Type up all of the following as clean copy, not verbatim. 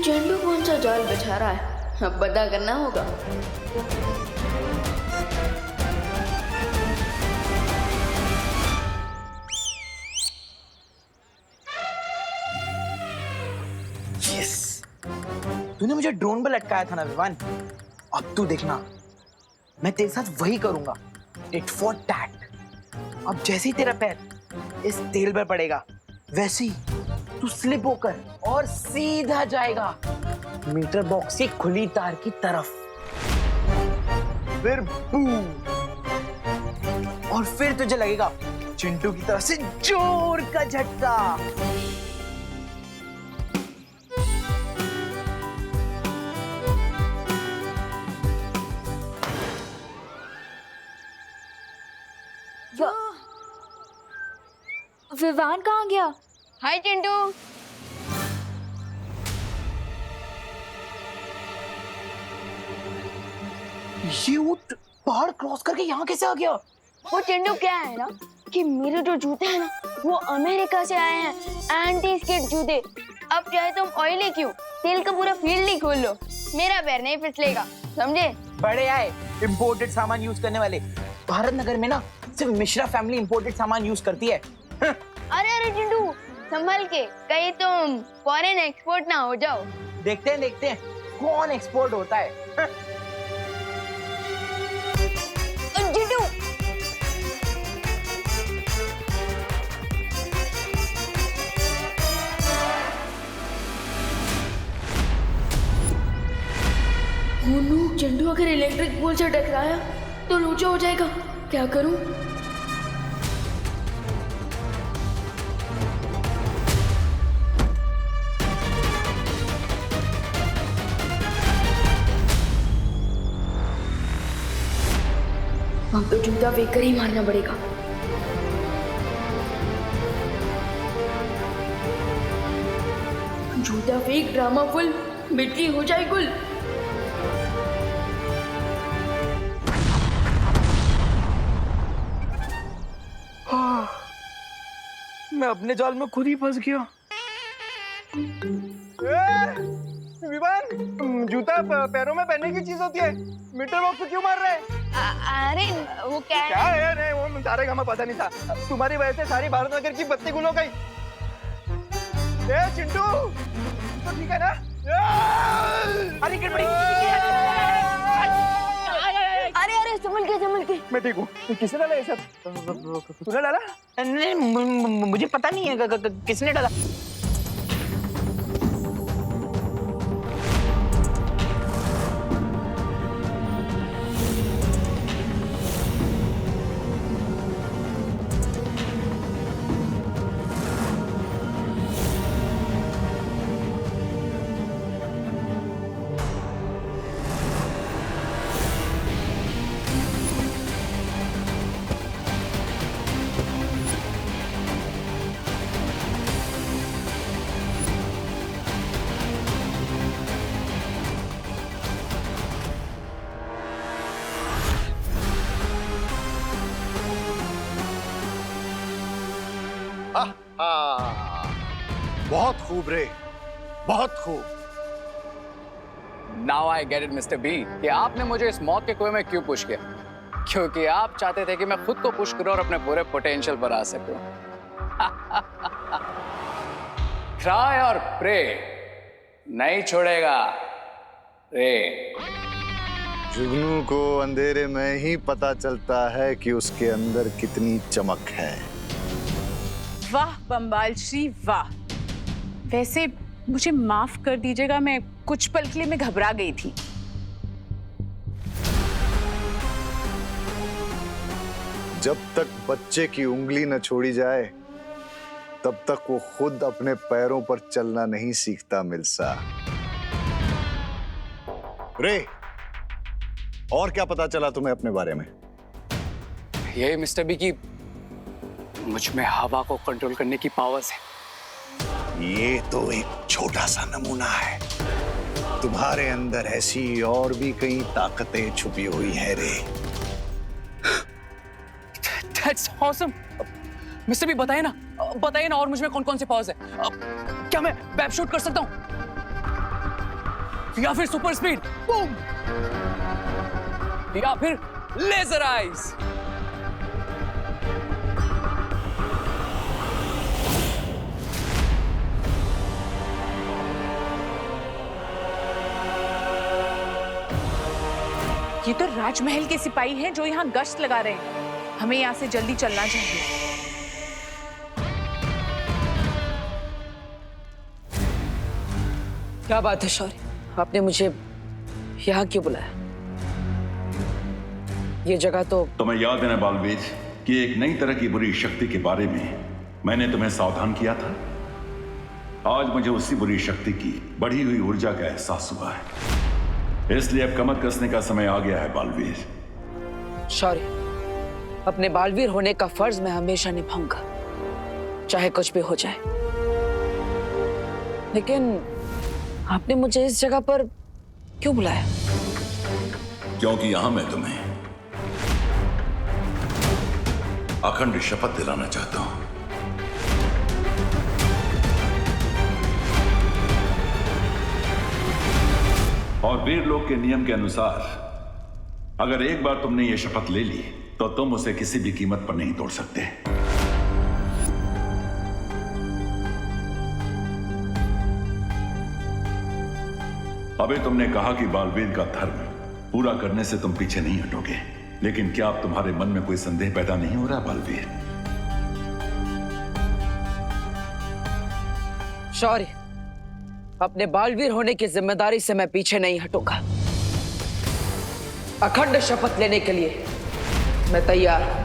चेंडू कौन सा जाल बिछा रहा है, अब पता करना होगा। यस, तूने मुझे ड्रोन पर लटकाया था ना विवान, अब तू देखना मैं तेरे साथ वही करूंगा, टिट फॉर टैट। अब जैसे ही तेरा पैर इस तेल पर पड़ेगा वैसे ही तू स्लिप होकर और सीधा जाएगा मीटर बॉक्स की खुली तार की तरफ। फिर बूम, और फिर तुझे लगेगा चिंटू की तरफ से जोर का झटका। विवान कहाँ गया? हाय चिंटू। ये ऊंट पहाड़ क्रॉस करके यहाँ कैसे आ गया? वो चिंटू क्या है ना कि मेरे जो जूते हैं ना वो अमेरिका से आए हैं, एंटी स्किड जूते। अब चाहे तुम ऑयली क्यों, तेल का पूरा फील्ड ही खोल लो, मेरा पैर नहीं फिसलेगा, समझे? बड़े आए इंपोर्टेड सामान यूज करने वाले। भारत नगर में ना सिर्फ मिश्रा फैमिली इंपोर्टेड सामान यूज करती है। अरे अरे चिंटू संभल के, कहीं तुम फॉरेन एक्सपोर्ट ना हो जाओ। देखते हैं कौन एक्सपोर्ट होता है। चिंटू चिंटू अगर इलेक्ट्रिक पोल से टकराया तो लोचा हो जाएगा, क्या करूं? अब तो जूता फेंक कर ही मारना पड़ेगा। जूता फेंक, ड्रामा फुल, मिट्टी हो जाए गुल। मैं अपने जाल में खुद ही फंस गया। विवान, जूता पैरों में पहनने की चीज होती है, मीटर बॉक्स को क्यों मार रहे हैं? अरे वो क्या है? क्या है? नहीं, वो सारे का मैं पता नहीं था। तुम्हारी वजह से सारी भारत नगर की बत्ती गुल हो गई। चिंटू तो ठीक है ना? अरे गड़बड़ी। अरे अरे संभल के। मैं ठीक हूँ। किसने डाला ये सब? तूने डाला? नहीं, मुझे पता नहीं है किसने डाला। बहुत खूब रे, बहुत खूब। Now I get it, Mr. B, कि आपने मुझे इस मौत के कुएं में क्यों पुश किया? क्योंकि आप चाहते थे कि मैं खुद को पुश करूं और अपने पूरे पोटेंशियल पर आ सकूं। ट्राई और प्रे नहीं छोड़ेगा रे। जुगनू को अंधेरे में ही पता चलता है कि उसके अंदर कितनी चमक है। वाह बम्बाल श्री वाह। वैसे मुझे माफ कर दीजिएगा, मैं कुछ पल के लिए मैं घबरा गई थी। जब तक बच्चे की उंगली न छोड़ी जाए तब तक वो खुद अपने पैरों पर चलना नहीं सीखता मिल्सा। रे, और क्या पता चला तुम्हें अपने बारे में? ये मिस्टर बी की मुझ में हवा को कंट्रोल करने की पावर्स है। ये तो एक छोटा सा नमूना है, तुम्हारे अंदर ऐसी और भी कई ताकतें छुपी हुई है रे। That's awesome. मिस्टर बी बताइए ना और मुझ में कौन कौन से पावर्स है? क्या मैं वेब शूट कर सकता हूँ? या फिर सुपर स्पीड बूम, या फिर लेजर आइज। ये तो राजमहल के सिपाही हैं जो यहाँ गश्त लगा रहे हैं। हमें यहाँ से जल्दी चलना चाहिए। क्या बात है शौर्य, आपने मुझे यहाँ क्यों बुलाया? ये जगह तो तुम्हें याद है ना बालवीर कि एक नई तरह की बुरी शक्ति के बारे में मैंने तुम्हें सावधान किया था। आज मुझे उसी बुरी शक्ति की बढ़ी हुई ऊर्जा का एहसास हुआ है, इसलिए अब कमर कसने का समय आ गया है बालवीर। शौर्य, अपने बालवीर होने का फर्ज मैं हमेशा निभाऊंगा, चाहे कुछ भी हो जाए। लेकिन आपने मुझे इस जगह पर क्यों बुलाया? क्योंकि यहां मैं तुम्हें अखंड शपथ दिलाना चाहता हूं। और वीर लोक के नियम के अनुसार अगर एक बार तुमने ये शपथ ले ली तो तुम उसे किसी भी कीमत पर नहीं तोड़ सकते। अभी तुमने कहा कि बालवीर का धर्म पूरा करने से तुम पीछे नहीं हटोगे, लेकिन क्या अब तुम्हारे मन में कोई संदेह पैदा नहीं हो रहा बालवीर? शौर्य, अपने बालवीर होने की जिम्मेदारी से मैं पीछे नहीं हटूंगा। अखंड शपथ लेने के लिए मैं तैयार हूं।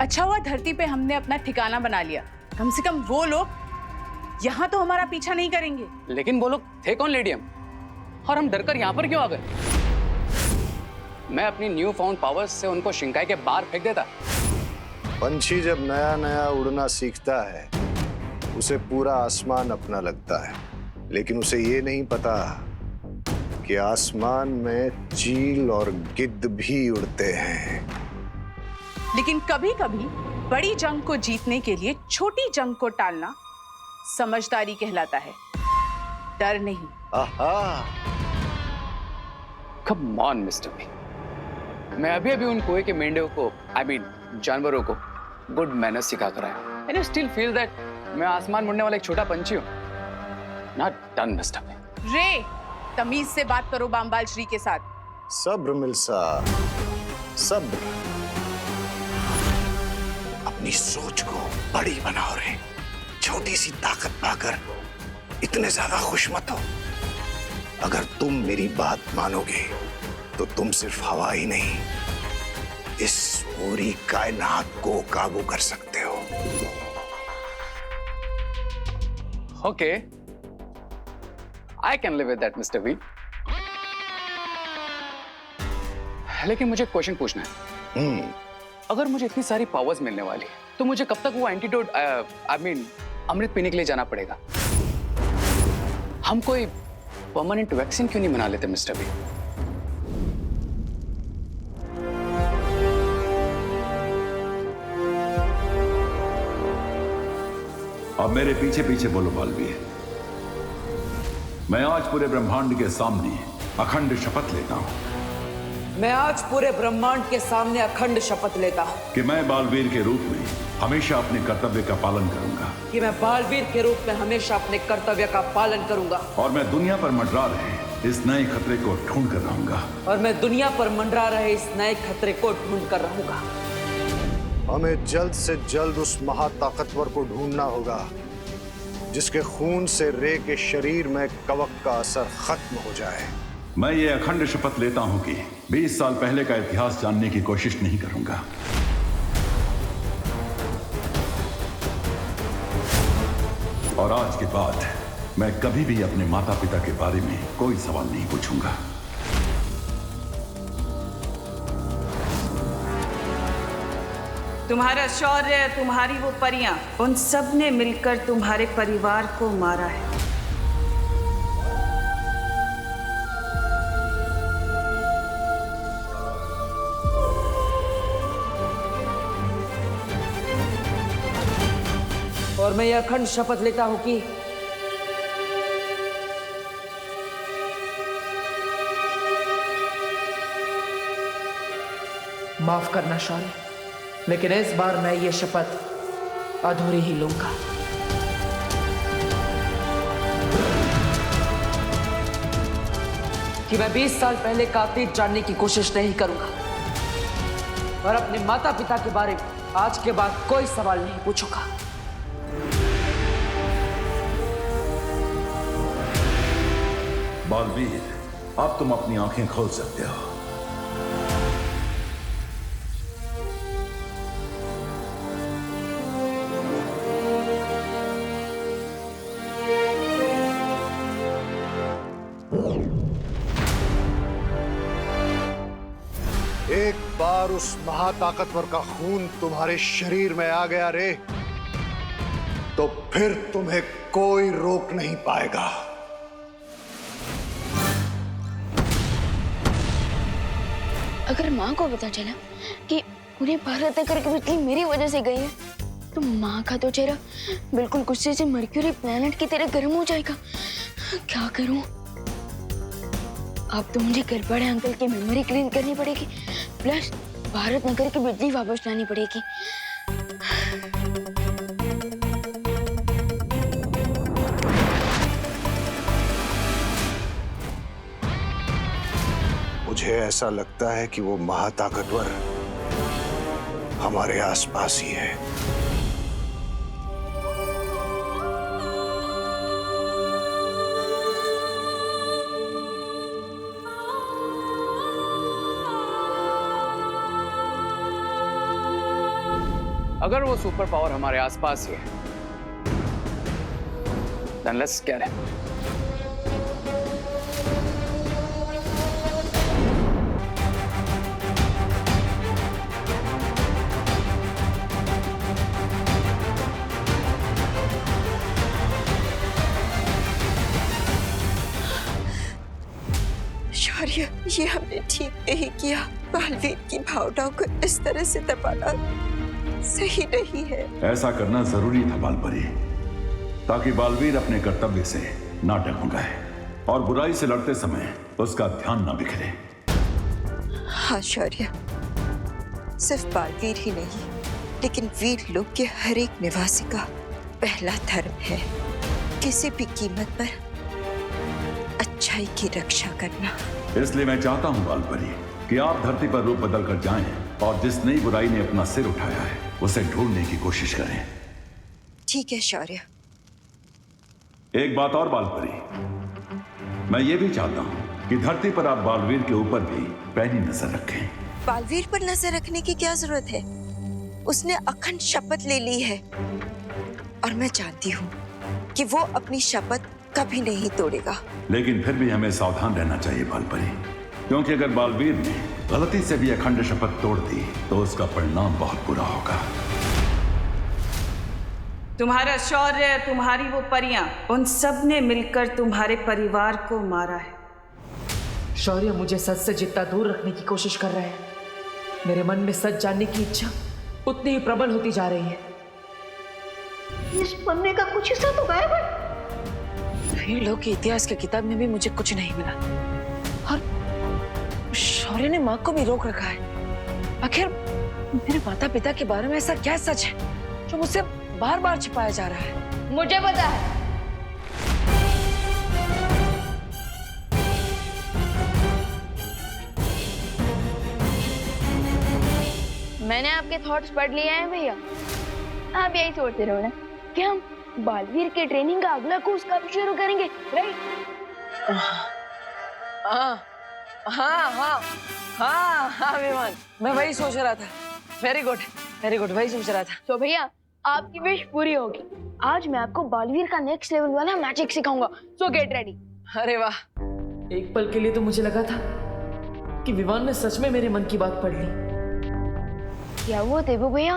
अच्छा हुआ धरती पे हमने अपना ठिकाना बना लिया। कम से कम वो लोग यहाँ तो हमारा पीछा नहीं करेंगे। लेकिन वो लोग थे कौन लेडियम, और हम डरकर यहाँ पर क्यों आ गए? मैं अपनी न्यू फाउंड पावर्स से उनको शिंकाई के बाहर फेंक देता। पंछी जब नया नया उड़ना सीखता है उसे पूरा आसमान अपना लगता है, लेकिन उसे ये नहीं पता कि आसमान में चील और गिद्ध भी उड़ते हैं। लेकिन कभी कभी बड़ी जंग को जीतने के लिए छोटी जंग को टालना समझदारी कहलाता है, डर नहीं। आहा, कम ऑन मिस्टर बी, मैं अभी अभी उन कुएं के मेंढकों को, जानवरों को गुड मैनर्स सिखा कर आया। And I still feel that मैं आसमान मुड़ने वाला एक छोटा पंछी हूं। Not done mister B. रे, तमीज से बात करो बामबाल श्री के साथ। सब्र मिल्सा, सब्र। अपनी सोच को बड़ी बनाओ रे, छोटी सी ताकत पाकर इतने ज्यादा खुश मत हो। अगर तुम मेरी बात मानोगे तो तुम सिर्फ हवा ही नहीं, इस पूरी कायनात को काबू कर सकते हो। Okay, I can live with that mister B. लेकिन मुझे क्वेश्चन पूछना है। अगर मुझे इतनी सारी पावर्स मिलने वाली तो मुझे कब तक वो एंटीडोट अमृत पीने के लिए जाना पड़ेगा? हम कोई परमानेंट वैक्सीन क्यों नहीं बना लेते मिस्टर बी? अब मेरे पीछे पीछे बोलो बालवीर। मैं आज पूरे ब्रह्मांड के सामने अखंड शपथ लेता हूं। मैं आज पूरे ब्रह्मांड के सामने अखंड शपथ लेता हूं कि मैं बालवीर के रूप में हमेशा अपने कर्तव्य का पालन करूंगा। कि मैं बालवीर के रूप में हमेशा अपने कर्तव्य का पालन करूंगा। और मैं दुनिया पर मंडरा रहे इस नए खतरे को ढूंढ कर रहूंगा। और मैं दुनिया पर मंडरा रहे इस नए खतरे को ढूंढ कर रहूंगा। हमें जल्द से जल्द उस महाताकतवर को ढूंढना होगा जिसके खून से रे के शरीर में कवक का असर खत्म हो जाए। मैं ये अखंड शपथ लेता हूं कि 20 साल पहले का इतिहास जानने की कोशिश नहीं करूंगा। और आज के बाद मैं कभी भी अपने माता पिता के बारे में कोई सवाल नहीं पूछूंगा। तुम्हारा शौर्य, तुम्हारी वो परियां, उन सब ने मिलकर तुम्हारे परिवार को मारा है। और मैं यह अखंड शपथ लेता हूं कि माफ करना शौर्य, लेकिन इस बार मैं ये शपथ अधूरी ही लूंगा। कि मैं 20 साल पहले का अतीत जानने की कोशिश नहीं करूंगा और अपने माता पिता के बारे में आज के बाद कोई सवाल नहीं पूछूंगा। बालवीर, अब तुम अपनी आंखें खोल सकते हो। एक बार उस महाताकतवर का खून तुम्हारे शरीर में आ गया रे, तो फिर तुम्हें कोई रोक नहीं पाएगा। अगर माँ को पता चला कि पूरे भारत नगर की बिजली मेरी वजह से गई है, तो माँ का तो चेहरा बिल्कुल गुस्से से मर्क्यूरी प्लेनेट की तरह गर्म हो जाएगा। क्या करूं? अब तो मुझे गड़बड़े अंकल की मेमोरी क्लीन करनी पड़ेगी, प्लस भारत नगर की बिजली वापस लानी पड़ेगी। मुझे ऐसा लगता है कि वो महाताकतवर हमारे आसपास ही है। अगर वो सुपर पावर हमारे आसपास ही है, then let's get him. शौर्य, ये हमने ठीक नहीं किया। बालवीर की भावनाओं को इस तरह से दबाना सही नहीं है। ऐसा करना जरूरी था बालपरी, ताकि बालवीर अपने कर्तव्य से ना डगमगाए और बुराई से लड़ते समय उसका ध्यान ना बिखरे। हाँ शौर्य, सिर्फ बालवीर ही नहीं, लेकिन वीर लोक के हर एक निवासी का पहला धर्म है किसी भी कीमत पर अच्छाई की रक्षा करना। इसलिए मैं चाहता हूं बालपरी कि आप धरती पर रूप बदल कर जाएं और जिस नई बुराई ने अपना सिर उठाया है उसे ढूंढने की कोशिश करें। ठीक है शौर्य। एक बात और बालपरी, मैं ये भी चाहता हूं कि धरती पर आप बालवीर के ऊपर भी पैनी नजर रखें। बालवीर पर नजर रखने की क्या जरूरत है? उसने अखंड शपथ ले ली है और मैं जानती हूँ कि वो अपनी शपथ कभी नहीं तोड़ेगा। लेकिन फिर भी हमें सावधान रहना चाहिए बालपरी, क्योंकि अगर बालवीर ने गलती से भी अखंड शपथ तोड़ दी तो उसका परिणाम बहुत बुरा होगा। तुम्हारा शौर्य, तुम्हारी वो परियां, उन सब ने मिलकर तुम्हारे परिवार को मारा है। शौर्य मुझे सच से जितना दूर रखने की कोशिश कर रहे हैं, मेरे मन में सच जानने की इच्छा उतनी ही प्रबल होती जा रही है। इस पन्ने का कुछ हिस्सा तो गायब है। वीर लोक के इतिहास की किताब में भी मुझे कुछ नहीं मिला और शौर्य ने माँ को भी रोक रखा है। आखिर मेरे माता पिता के बारे में ऐसा क्या सच है जो मुझसे बार बार छिपाया जा रहा है? मुझे पता है। मैंने आपके थॉट्स पढ़ लिए हैं भैया। आप यही सोचते रहो ना कि हम बालवीर के ट्रेनिंग का अगला कोर्स कब शुरू करेंगे, राइट? हाँ हाँ हाँ हाँ हाँ विमान, मैं वही सोच रहा था। वेरी गुड, वही सोच रहा था। तो भैया आपकी विश पूरी होगी। आज मैं आपको बालवीर का नेक्स्ट लेवल वाला मैजिक सिखाऊंगा, सो गेट रेडी। अरे वाह, एक पल के लिए तो मुझे लगा था कि विवान ने सच में मेरे मन की बात पढ़ ली। क्या हुआ देवू भैया,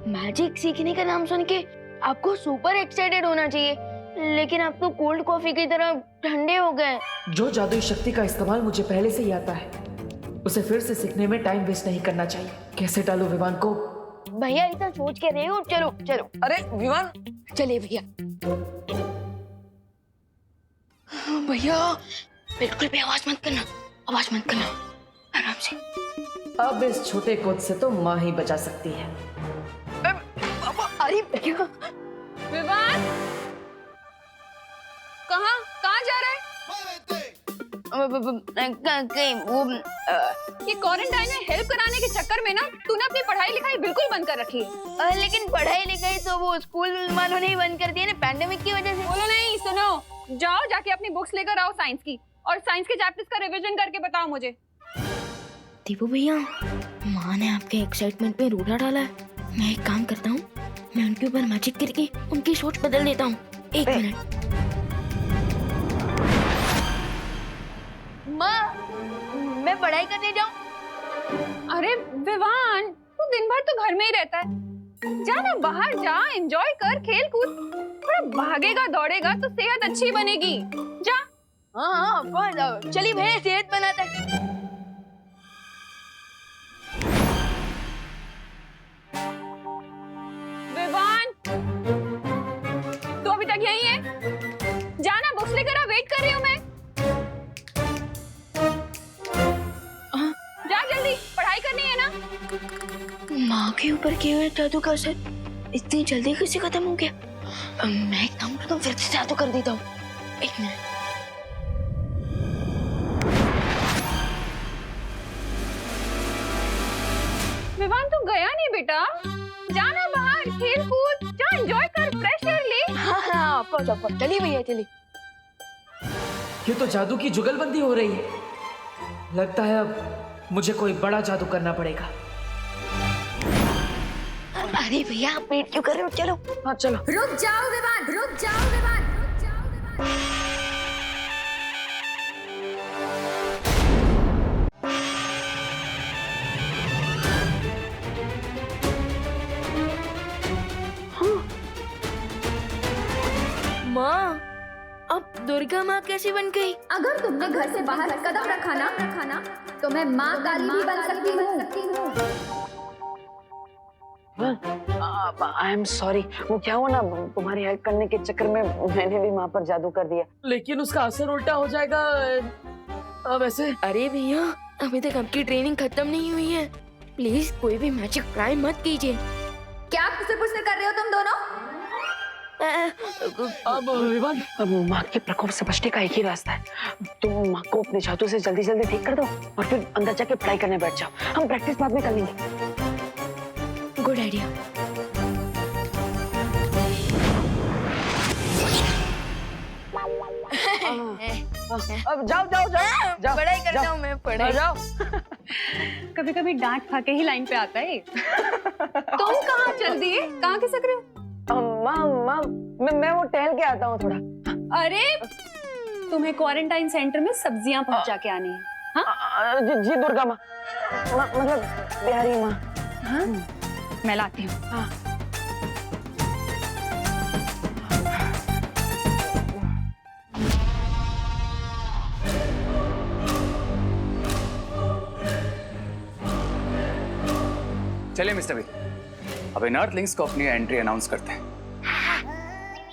मैजिक सीखने का नाम सुन के आपको सुपर एक्साइटेड होना चाहिए, लेकिन आप तो कोल्ड कॉफी की तरह ठंडे हो गए। जो जादुई शक्ति का इस्तेमाल मुझे पहले से ही आता है, उसे फिर से सीखने में टाइम वेस्ट नहीं करना चाहिए। कैसे डालूं विवान को? भैया इतना सोच के रहे हो, चलो चलो। अरे विवान, चलिए भैया। भैया बिल्कुल भी आवाज मत करना, आवाज मत करना, आराम से। अब इस छोटे कोद से तो माँ ही बचा सकती है। अरे भैया। विवान, कहाँ जा रहा है? कहीं वो ये क्वारंटाइन में हेल्प कराने के चक्कर में ना तूने अपनी पढ़ाई लिखाई बिल्कुल बंद कर रखी है। लेकिन पढ़ाई लिखाई तो वो स्कूल वालों ने ही बंद कर दिया ना, पैंडेमिक की वजह से। बोलो नहीं, सुनो, जाओ जाके अपनी बुक्स लेकर आओ साइंस की, और साइंस के चैप्टर्स का रिवीजन करके बताओ मुझे। दीपू भैया, माँ ने आपके एक्साइटमेंट में रूढ़ा डाला है। मैं एक काम करता हूँ, मैं उनके ऊपर मैजिक करके उनकी सोच बदल देता हूँ। एक मिनट। माँ, मैं पढ़ाई करने जाऊँ? अरे विवान, तू दिन भर तो घर में ही रहता है, जा ना बाहर जा, एंजॉय कर, खेल कूद, थोड़ा भागेगा दौड़ेगा तो सेहत अच्छी बनेगी, जा। हाँ ऑफ कोर्स, चलिए भैया सेहत बनाते हैं। विवान, तू अभी तक यहीं है? जाना, बुक्स लेकर आ, वेट कर रही हूँ मैं। जा जल्दी, पढ़ाई करनी है ना। माँ के ऊपर किए हुए जादू का असर इतनी जल्दी कैसे खत्म हो गया? मैं एक काम करता हूँ, फिर से जादू कर देता हूँ। एक मिनट। विवान, तू गया नहीं बेटा, जाना बाहर, खेल कूद, जा, एंजॉय कर, फ्रेश एयर ले। हाँ ऑफ कोर्स, चलिए भैया चलिए। ये तो जादू की जुगलबंदी हो रही है। लगता है अब मुझे कोई बड़ा जादू करना पड़ेगा। अरे भैया आप वेट क्यों कर रहे हो, चलो। हाँ चलो। रुक जाओ विवान, रुक जाओ विवान, रुक जाओ विवान। माँ, अब दुर्गा माँ कैसे बन गई? अगर तुमने घर से बाहर कदम रखा ना तो मैं माँ काली भी बन सकती हूँ। आई एम सॉरी, वो क्या हुआ ना, तुम्हारी हेल्प करने के चक्कर में मैंने भी माँ पर जादू कर दिया, लेकिन उसका असर उल्टा हो जाएगा वैसे। अरे भैया, अभी तक आपकी ट्रेनिंग खत्म नहीं हुई है, प्लीज कोई भी मैजिक ट्राई मत कीजिए। क्या फुसर कर रहे हो तुम दोनों? अब विवान, अब माँ के प्रकोप से बचने का एक ही रास्ता है। तुम माँ को अपने जादू से जल्दी जल्दी ठीक कर दो और फिर अंदर जाके पढ़ाई करने बैठ जाओ। हम प्रैक्टिस बाद में कर लेंगे। Good idea. अब जाओ जाओ जाओ जाओ, पढ़ाई करता हूँ मैं, पढ़ाई। जाओ। कभी कभी डांट खा के ही लाइन पे आता है। तुम कहाँ चल दिए, कहाँ खिसक रहे हो? माँ, मैं वो टहल के आता हूँ थोड़ा। अरे तुम्हें क्वारंटाइन सेंटर में सब्जियां पहुंचा के आनी है। हाँ? जी दुर्गा माँ, मतलब बिहारी माँ। हाँ? मैं लाती हूँ। हाँ। चलिए मिस्टर वी, अब इन अर्थलिंग्स को अपनी एंट्री अनाउंस करते हैं।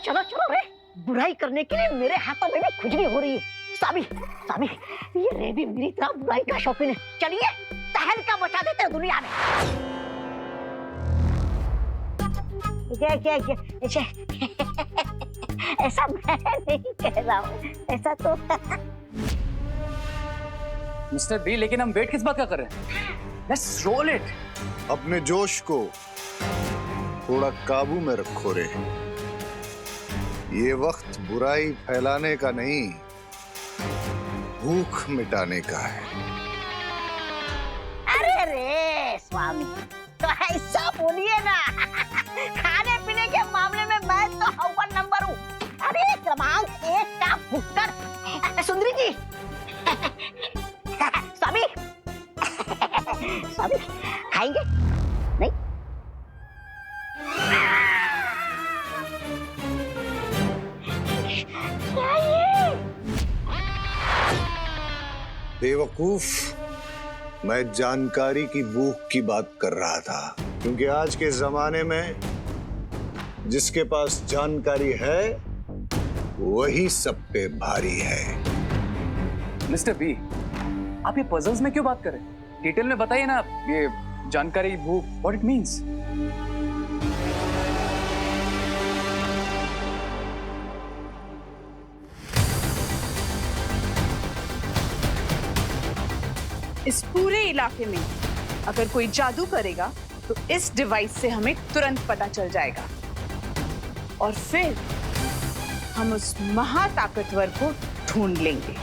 चलो चलो रे, बुराई करने के लिए मेरे हाथों में भी खुजली हो रही है। सामी, सामी, ये रे भी मेरी तरह बुराई का शौकीन है। चलिए तहलका मचा देते हैं दुनिया में। क्या ऐसा मैं नहीं कह रहा हूँ, ऐसा तो मिस्टर बी, लेकिन हम वेट किस बात का कर रहे हैं? Let's roll it. अपने जोश को थोड़ा काबू में रखो रे। ये वक्त बुराई फैलाने का नहीं, भूख मिटाने का है। अरे रे स्वामी, तो ऐसा बोलिए ना। खाने पीने के मामले में मैं तो अव्वल नंबर हूँ। अरे क्रमांक 1 का फुक्कर सुंदरी जी। स्वामी स्वामी खाएंगे नहीं? बेवकूफ, मैं जानकारी की भूख की बात कर रहा था, क्योंकि आज के जमाने में जिसके पास जानकारी है वही सब पे भारी है। मिस्टर बी, आप ये पजल्स में क्यों बात कर रहे हैं? डिटेल में बताइए ना, ये जानकारी भूख, व्हाट इट मींस। इस पूरे इलाके में अगर कोई जादू करेगा तो इस डिवाइस से हमें तुरंत पता चल जाएगा और फिर हम उस महाताकतवर को ढूंढ लेंगे।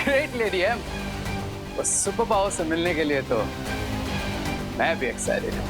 ग्रेट लेडी एम, उस सुपर पावर से मिलने के लिए तो मैं भी एक्साइटेड हूँ।